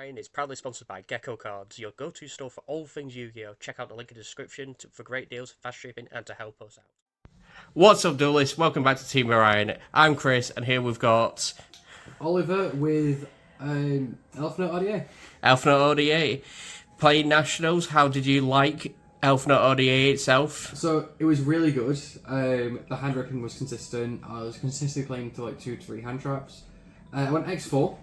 Orion is proudly sponsored by Gecko Cards, your go-to store for all things Yu-Gi-Oh! Check out the link in the description for great deals, fast shipping, and to help us out. What's up, duelists? Welcome back to Team Orion. I'm Chris, and here we've got Oliver with Elfnote ODA. Elfnote ODA. Playing Nationals, how did you like Elfnote ODA itself? So it was really good. The hand ripping was consistent. I was consistently playing to like 2 to 3 hand traps. I went X4,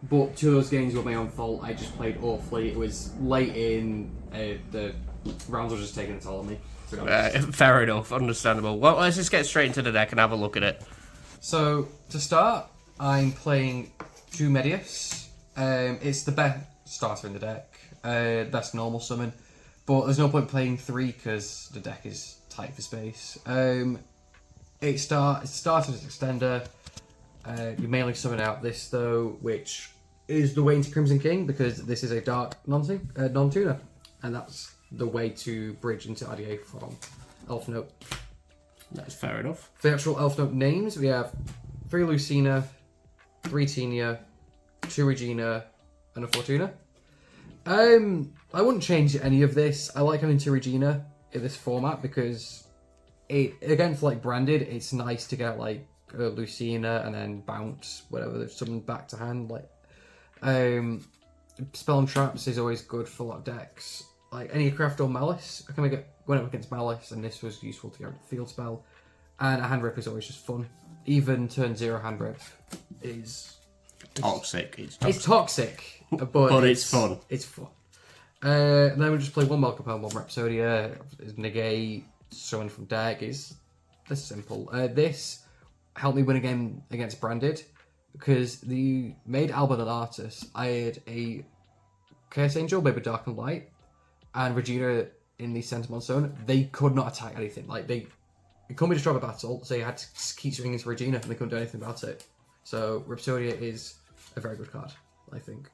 but 2 of those games were my own fault. I just played awfully. It was late in, the rounds were just taking a toll on me. Fair enough, understandable. Well, let's just get straight into the deck and have a look at it. So to start, I'm playing 2 Medius. It's the best starter in the deck. Best normal summon. But there's no point playing 3 because the deck is tight for space. It starts as extender. You mainly summon out this though, which is the way into Crimson King because this is a dark non-tuner, and that's the way to bridge into RDA from Elfnote. That's fair enough. For the actual Elfnote names, we have 3 Lucina, 3 Tenia, 2 Regina, and a Fortuna. I wouldn't change any of this. I like having 2 Regina in this format because it, again, for like branded, it's nice to get like Lucina and then bounce whatever there's something back to hand. Like spell and traps is always good for a lot of decks. Like any craft or malice, I kind of went up against malice, and this was useful to get a field spell. And a hand rip is always just fun. Even turn 0 hand rip is Toxic. It's toxic, but it's fun. It's fun. And then we just play 1 Malcapel, 1 Rhapsodia, negate, summon from deck. Is this simple. This helped me win a game against Branded because the made Albin and Artis. I had a Chaos Angel, maybe Dark and Light, and Regina in the Sentimon Zone. They could not attack anything. Like it couldn't be destroyed by battle, so you had to keep swinging into Regina, and they couldn't do anything about it. So Rhapsodia is a very good card, I think.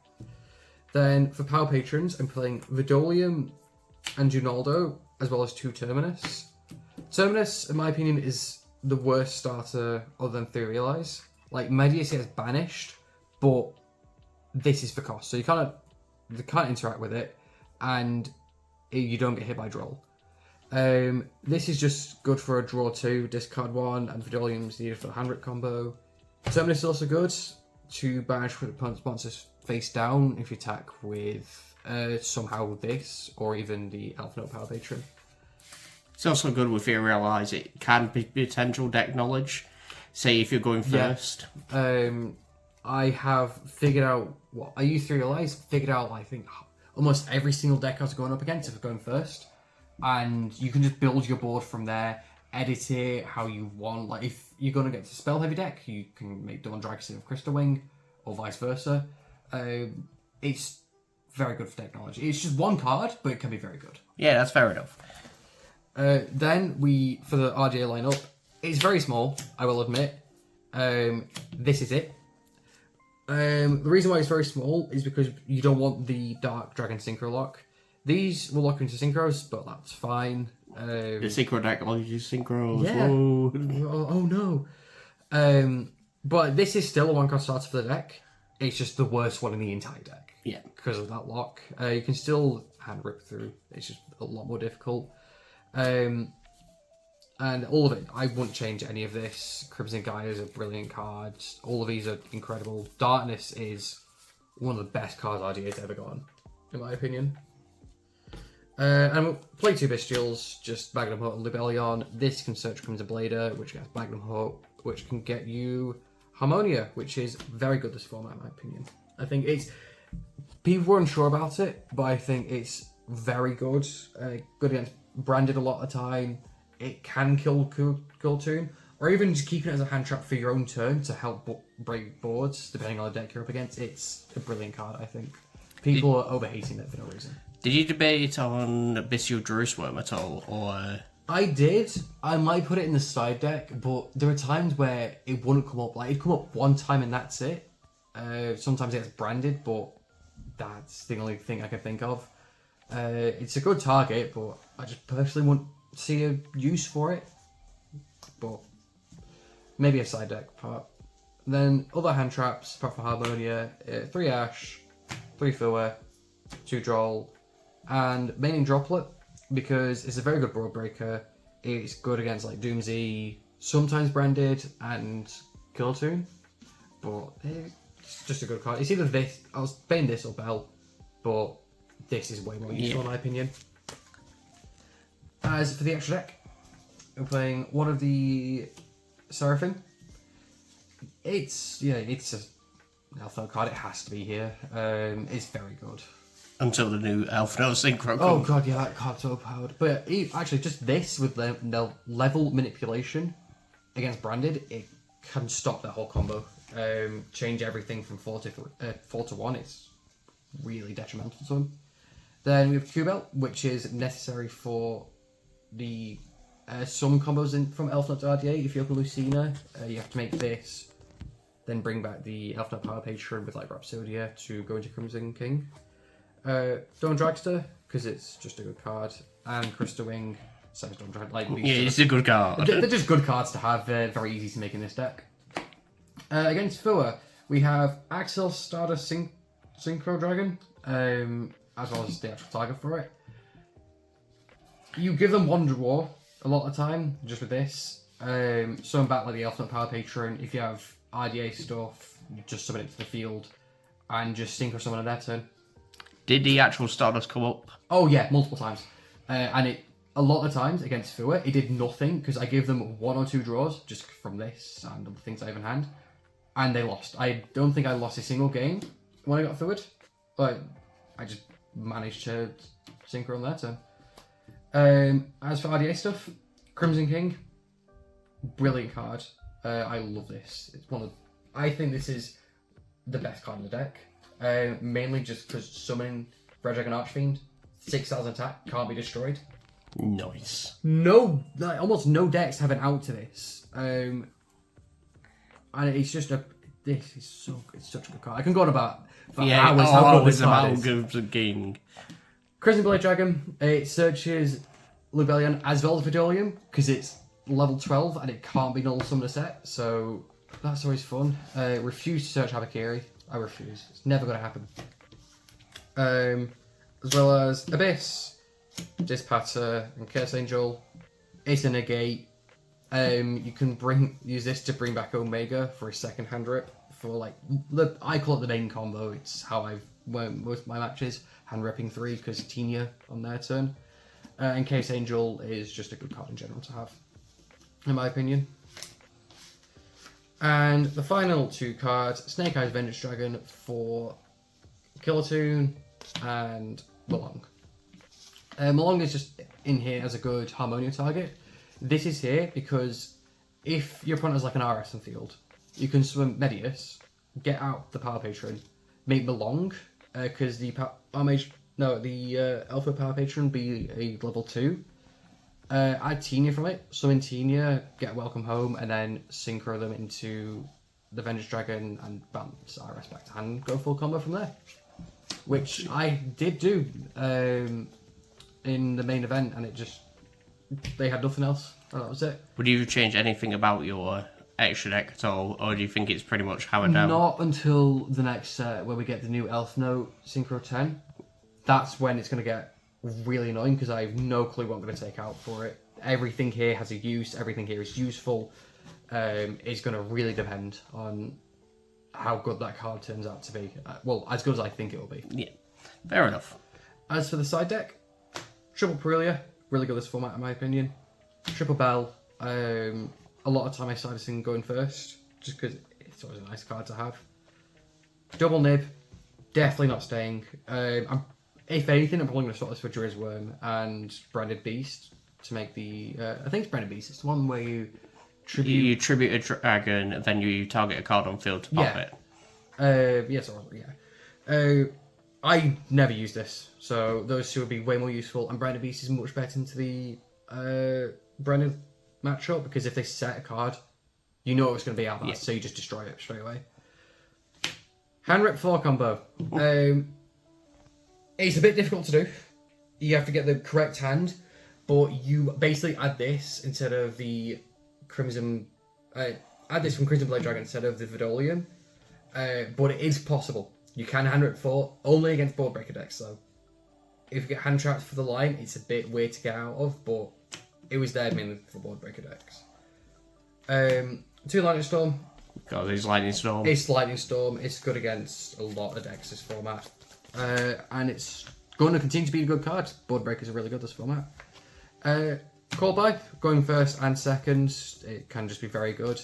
Then for Power Patrons, I'm playing Vidolium and Junaldo, as well as 2 Terminus. Terminus, in my opinion, is the worst starter other than Theorialize. Like, Medius gets banished, but this is for cost. So you can't interact with it, and you don't get hit by Droll. This is just good for a draw 2, discard 1, and Vidolium's needed for the hand rip combo. Terminus is also good to banish with opponent's monsters face down if you attack with somehow this, or even the Elfnote Power Patron. It's also good if you realise it can be potential deck knowledge. Say if you're going first. Yeah. I have figured out what I use Theorialize, figured out I think almost every single deck I was going up against if I'm going first. And you can just build your board from there, edit it how you want. Like if you're going to get to spell heavy deck, you can make Dawn Dragon of Crystal Wing, or vice versa. It's very good for technology. It's just 1 card, but it can be very good. Yeah, that's fair enough. Then for the RDA lineup, it's very small, I will admit. This is it. The reason why it's very small is because you don't want the Dark Dragon Synchro lock. These will lock into synchros, but that's fine. The synchro deck will use synchros. Yeah. Oh no. But this is still a 1-card starter for the deck. It's just the worst one in the entire deck. Yeah. Because of that lock. You can still hand rip through. It's just a lot more difficult. And all of it, I wouldn't change any of this. Crimson Gaia is a brilliant card. All of these are incredible. Darkness is one of the best cards RDA's ever gotten, in my opinion. And we'll play 2 Bestials, just Magnum Hut and Libellion. This can search Crimson Blader, which gets Magnum Hut, which can get you Harmonia, which is very good this format, in my opinion. I think it's... People were unsure about it, but I think it's very good. Good against Branded a lot of the time. It can kill Kultun, or even just keeping it as a hand trap for your own turn to help break boards, depending on the deck you're up against. It's a brilliant card, I think. People are overhating it for no reason. Did you debate on Bestial Jerusalem at all, or...? I did. I might put it in the side deck, but there are times where it wouldn't come up. Like, it'd come up 1 time and that's it. Sometimes it gets branded, but that's the only thing I can think of. It's a good target, but I just personally wouldn't see a use for it. But maybe a side deck part. Then other hand traps, apart from Harmonia, 3 Ash, 3 Fua, 2 Droll, and mainly Droplet because it's a very good board breaker. It's good against like Doomsy, sometimes Branded, and Killtoon, but it's just a good card. It's either this, I was playing this or Bell, but this is way more useful in my opinion. As for the extra deck, we're playing one of the Seraphim. It's an Elfnote card. It has to be here. It's very good. Until the new Elfnote Synchro comes. Oh god, yeah, that card's so powered. But actually, just this with the level manipulation against Branded, it can stop that whole combo. Change everything from 4 to 1. It's really detrimental to him. Then we have Q-Belt, which is necessary for the some combos from Elfnote to RDA. If you open Lucina, you have to make this, then bring back the Elfnote Power Patron with like Rhapsodia to go into Crimson King. Dawn Dragster, because it's just a good card, and Crystal Wing, same as Dawn Drag. Like it's a good card. They're just good cards to have. Very easy to make in this deck. Against Fua, we have Axel Stardust Synchro Dragon, as well as the actual target for it. You give them 1 draw a lot of the time, just with this. Summon back like the Elfnote Power Patron. If you have RDA stuff, you just summon it to the field and just synchro summon on their turn. Did the actual Stardust come up? Oh yeah, multiple times. And a lot of times against Fua, it did nothing because I gave them 1 or 2 draws just from this and the things I have in hand. And they lost. I don't think I lost a single game when I got forward. But I just managed to synchro on their turn. As for RDA stuff, Crimson King, brilliant card. I love this. It's I think this is the best card in the deck. Mainly just because summoning Red Dragon Archfiend, 6,000 attack, can't be destroyed. Nice. Almost no decks have an out to this. And it's just it's such a good card. I can go on about for hours how good this card is. Crimson King. Crimson Blade Dragon, it searches Lubellion as well as Vidolium, because it's level 12 and it can't be null summoned a set, so that's always fun. Refuse to search Habakiri. I refuse. It's never going to happen. As well as Abyss, Dispatter, and Curse Angel. It's a negate. You can use this to bring back Omega for a second hand rip. For I call it the main combo. It's how I've won most of my matches. Hand ripping 3 because Tenia on their turn. And Case Angel is just a good card in general to have, in my opinion. And the final 2 cards, Snake Eyes Vengeance Dragon for Killtoon and Malong. Malong is just in here as a good Harmonia target. This is here because if your opponent has like an RS in field, you can summon Medius, get out the Power Patron, make Malong, because the Alpha Power Patron be a level 2. Add Tenia from it, summon Tenia, get Welcome Home, and then synchro them into the Vengeance Dragon and bounce RS back to hand, go full combo from there. Which I did do in the main event, and they had nothing else, and that was it. Would you change anything about your extra deck at all, or do you think it's pretty much hammered down? Not until the next set where we get the new Elfnote Synchro 10. That's when it's going to get really annoying because I have no clue what I'm going to take out for it. Everything here has a use, everything here is useful. It's going to really depend on how good that card turns out to be. Well, as good as I think it will be. Yeah, fair enough. As for the side deck, Triple Perulia, really good this format in my opinion. Triple Bell, a lot of time I started seeing going first, just because it's always a nice card to have. Double Nib, definitely not staying. If anything, I'm probably going to swap this for Drizzt Worm and Branded Beast to make the... I think it's Branded Beast. It's the one where you tribute... You tribute a dragon, and then you target a card on field to pop it. Yes, yeah. I never use this, so those 2 would be way more useful, and Branded Beast is much better into the Branded matchup, because if they set a card, you know it's going to be out of that, so you just destroy it straight away. Hand Rip 4 combo. It's a bit difficult to do. You have to get the correct hand, but you basically add this instead of the Crimson... add this from Crimson Blade Dragon instead of the Vidolium. But it is possible. You can hand rip 4, only against board breaker decks though. If you get hand trapped for the line, it's a bit weird to get out of, but it was there mainly for board breaker decks. 2 Lightning Storm. God, it's Lightning Storm. It's Lightning Storm. It's good against a lot of decks this format. And it's going to continue to be a good card. Board breakers are really good this format. Call Pipe, going first and second. It can just be very good.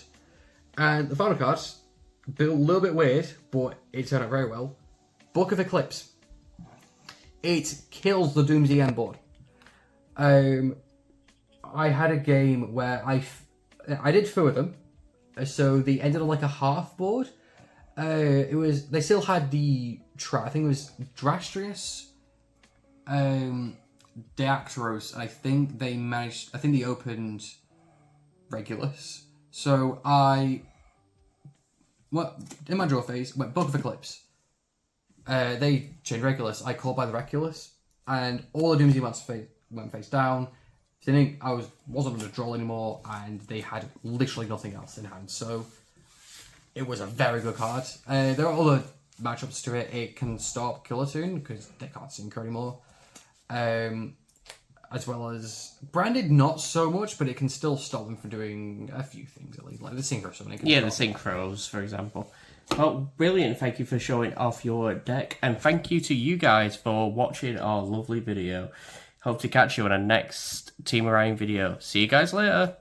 And the final card, a little bit weird, but it turned out very well. Book of Eclipse. It kills the Doomsday End board. I had a game where I did 2 of them, so they ended on like a half board. They still had the I think it was Drastrius, Deactros, and I think they opened Regulus. So in my draw phase, went Book of Eclipse. They changed Regulus. I called by the Regulus, and all the Doomsday monsters went face down. I wasn't under draw anymore, and they had literally nothing else in hand. So it was a very good card. There are other matchups to it. It can stop Killer Toon because they can't synchro anymore. As well as Branded, not so much, but it can still stop them from doing a few things at least, like the synchro summoning. Yeah, the synchros, for example. Well, brilliant. Thank you for showing off your deck, and thank you to you guys for watching our lovely video. Hope to catch you on our next Team Orion video. See you guys later.